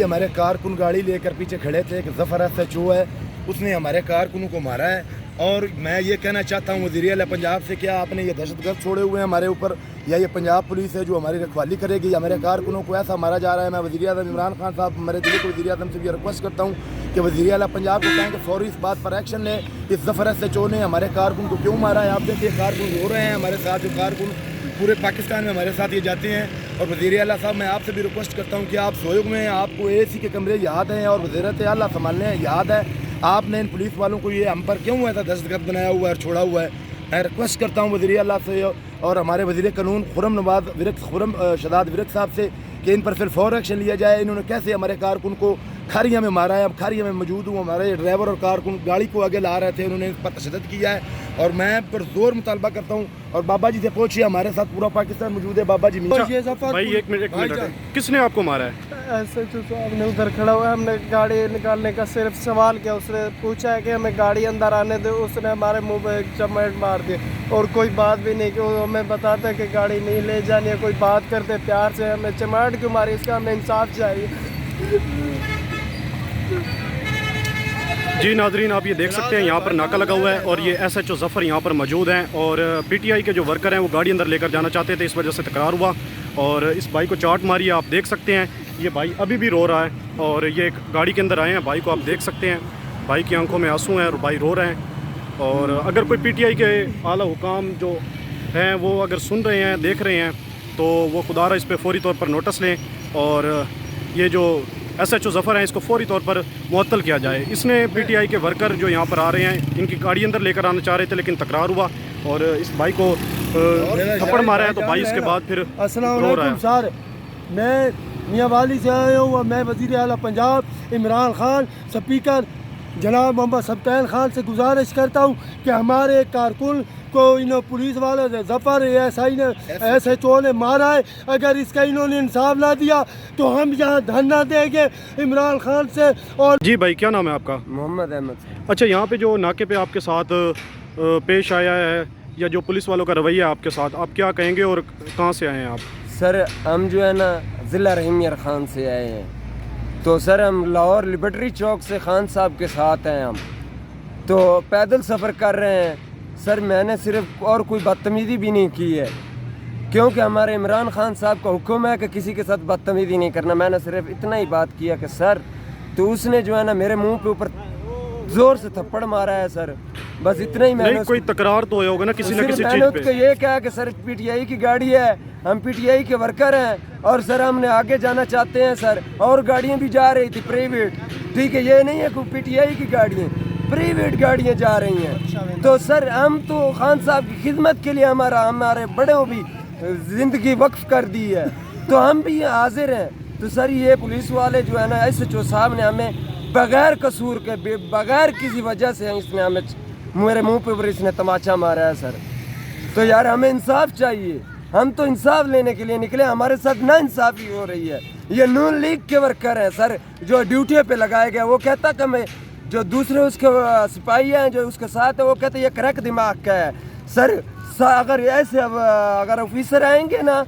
हमारे कारकुन गाड़ी लेकर पीछे खड़े थे, एक ज़फ़र SHO है, उसने हमारे कारकुनों को मारा है। और मैं ये कहना चाहता हूँ वज़ीर आला पंजाब से, क्या आपने ये दहशतगर्द छोड़े हुए हैं हमारे ऊपर, या ये पंजाब पुलिस है जो हमारी रखवाली करेगी? हमारे कारकुनों को ऐसा मारा जा रहा है। मैं वज़ीर आज़म इमरान खान साहब, हमारे दिल्ली के वज़ीर आज़म से भी रिक्वेस्ट करता हूँ कि वज़ीर आला पंजाब को कहें कि फौरी इस बात पर एक्शन लें। इस ज़फ़र SHO ने हमारे कारकुन को क्यों मारा है? आप देखिए कारकुन रो रहे हैं हमारे साथ, जो कारकुन पूरे पाकिस्तान में हमारे साथ ये जाते हैं। और वज़ीर आला साहब, मैं आपसे भी रिक्वेस्ट करता हूँ कि आप सोए हुए हैं, आपको AC के कमरे याद हैं और वज़ीरत आला संभालने याद है, आपने इन पुलिस वालों को ये हम पर क्यों ऐसा दहशतगर्द बनाया हुआ है और छोड़ा हुआ है? मैं रिक्वेस्ट करता हूँ वज़ीर आला से और हमारे वज़ीर कानून खुर्रम शदाद विरक साहब से कि इन पर फिर फौर एक्शन लिया जाए। इन्होंने कैसे हमारे कारकुन को खारिया में मारा है? अब खारिया में मौजूद हूँ, हमारे ड्राइवर और कारकुन गाड़ी को आगे ला रहे थे, उन्होंने इस पर तशद्दुद किया है और मैं पर जोर मुतालबा करता हूँ। और बाबा जी से पूछिए, हमारे साथ पूरा पाकिस्तान मौजूद है। बाबा जी भाई एक मिनट, किसने आपको मारा है? SHO साहब ने उधर खड़ा हुआ है, हमने गाड़ी निकालने का सिर्फ सवाल किया, उसने पूछा है कि हमें गाड़ी अंदर आने दे, उसने हमारे मुंह पे एक चमेट मार दी और कोई बात भी नहीं कि वो हमें बताता है कि गाड़ी नहीं ले जानी है, कोई बात करते प्यार से, हमें चमेट क्यों मारी? इसका हमें इंसाफ चाहिए। जी नाजरीन, आप ये देख सकते हैं यहाँ पर नाका लगा हुआ है और ये SHO ज़फ़र यहाँ पर मौजूद हैं और PTI के जो वर्कर हैं वो गाड़ी अंदर लेकर जाना चाहते थे, इस वजह से तकरार हुआ और इस भाई को चाट मारी है। आप देख सकते हैं ये भाई अभी भी रो रहा है और ये एक गाड़ी के अंदर आए हैं, भाई को आप देख सकते हैं, भाई की आंखों में आंसू हैं और भाई रो रहे हैं। और अगर कोई PTI के आला हुकाम जो हैं वो अगर सुन रहे हैं, देख रहे हैं, तो वो खुदारा इस पर फौरी तौर पर नोटिस लें और ये जो SHO ज़फ़र हैं इसको फौरी तौर पर मुअत्तल किया जाए। इसने PTI के वर्कर जो यहाँ पर आ रहे हैं इनकी गाड़ी अंदर लेकर आना चाह रहे थे, लेकिन तकरार हुआ और इस भाई को थप्पड़ मारा है, तो भाई इसके बाद फिर रो रहा है। सर, मैं मियाँ वाली से आया हूँ, मैं वज़ीर आला पंजाब इमरान खान स्पीकर जनाब मोहम्मद सब्तैन खान से गुजारिश करता हूँ कि हमारे कारकुन को इन पुलिस वालों ने ज़फ़र SI ने SHO ने मारा है। अगर इसका इन्होंने इंसाफ ना दिया तो हम यहाँ धरना देंगे इमरान खान से। और जी भाई, क्या नाम है आपका? मोहम्मद अहमद। अच्छा, यहाँ पे जो नाके पे आपके साथ पेश आया है या जो पुलिस वालों का रवैया है आपके साथ, आप क्या कहेंगे और कहाँ से आए हैं आप? सर, हम जो है ना ज़िला रहीम यार खान से आए हैं, तो सर हम लाहौर लिबर्टी चौक से खान साहब के साथ हैं, हम तो पैदल सफ़र कर रहे हैं। सर, मैंने सिर्फ और कोई बदतमीज़ी भी नहीं की है, क्योंकि हमारे इमरान खान साहब का हुक्म है कि किसी के साथ बदतमीज़ी नहीं करना। मैंने सिर्फ इतना ही बात किया कि सर, तो उसने जो है ना मेरे मुंह पे ऊपर ज़ोर से थप्पड़ मारा है सर, बस इतना ही। मैंने कोई तकरार तो होगा ना किसी न किसी चीज़ पे? उसको ये कहा कि सर PTI की गाड़ी है, हम PTI के वर्कर हैं और सर हमने आगे जाना चाहते हैं सर, और गाड़ियाँ भी जा रही थी प्राइवेट, ठीक है, ये नहीं है कोई PTI की गाड़ियाँ, प्राइवेट गाड़ियाँ जा रही हैं। तो सर हम तो खान साहब की खिदमत के लिए हमारे बड़ों भी ज़िंदगी वक्फ कर दी है, तो हम भी हाजिर हैं। तो सर ये पुलिस वाले जो है ना SHO साहब ने हमें बगैर कसूर के, बगैर किसी वजह से इसने हमें मेरे मुंह पे इसने तमाचा मारा है सर। तो यार हमें इंसाफ चाहिए, हम तो इंसाफ लेने के लिए निकले, हमारे साथ ना इंसाफी हो रही है। ये नून लीग के वर्कर हैं सर, जो ड्यूटी पे लगाए गए, वो कहता कि मैं जो दूसरे उसके सिपाही हैं जो उसके साथ है, वो कहते ये क्रैक दिमाग का है सर। अगर ऐसे अगर ऑफिसर आएंगे ना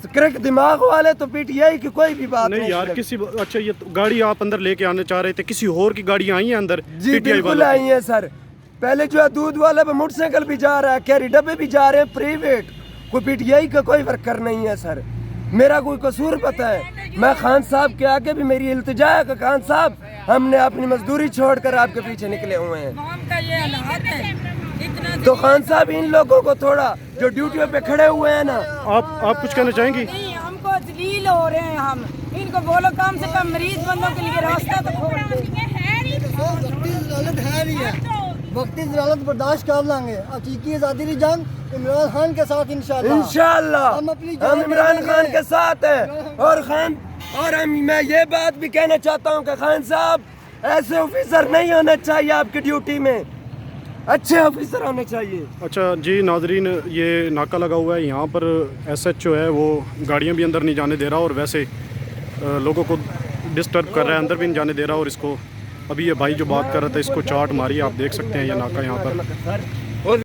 क्रैक दिमाग वाले, तो PTI की कोई भी बात नहीं यार किसी। अच्छा, ये गाड़ी आप अंदर लेके आने चाह रहे थे, किसी और की गाड़ियाँ आई हैं अंदर? जी बिल्कुल आई हैं सर। पहले जो है दूध वाला पे मोटरसाइकिल भी जा रहा है, कैरी डब्बे भी जा रहे हैं प्राइवेट, कोई PTI का कोई वर्कर नहीं है सर। मेरा कोई कसूर पता है? मैं खान साहब के आगे भी मेरी इल्तिजा है कि खान साहब हमने अपनी मजदूरी छोड़कर आपके पीछे निकले हुए हैं। तो खान साहब इन लोगों को थोड़ा जो ड्यूटी पे खड़े हुए हैं ना, आप कुछ कहना चाहेंगी? नहीं, हमको जलील हो रहे हैं, हम इनको बोलो कम से कम मरीज बंदों के लिए रास्ता तो खोल दो। वक्ती ज़लालत बर्दाश्त कर लेंगे, हकीकी आज़ादी जंग इमरान खान के साथ इंशाल्लाह हम इमरान खान के साथ हैं। और मैं ये बात भी कहना चाहता हूँ कि खान साहब ऐसे ऑफिसर नहीं होना चाहिए, आपकी ड्यूटी में अच्छे ऑफिसर होने चाहिए। अच्छा जी नाजरीन, ये नाका लगा हुआ है, यहाँ पर SHO है, वो गाड़ियाँ भी अंदर नहीं जाने दे रहा और वैसे लोगों को डिस्टर्ब कर रहा है, अंदर भी नहीं जाने दे रहा। और इसको अभी ये भाई जो बात कर रहा था, इसको चाट मारी, आप देख सकते हैं ये नाका यहाँ पर।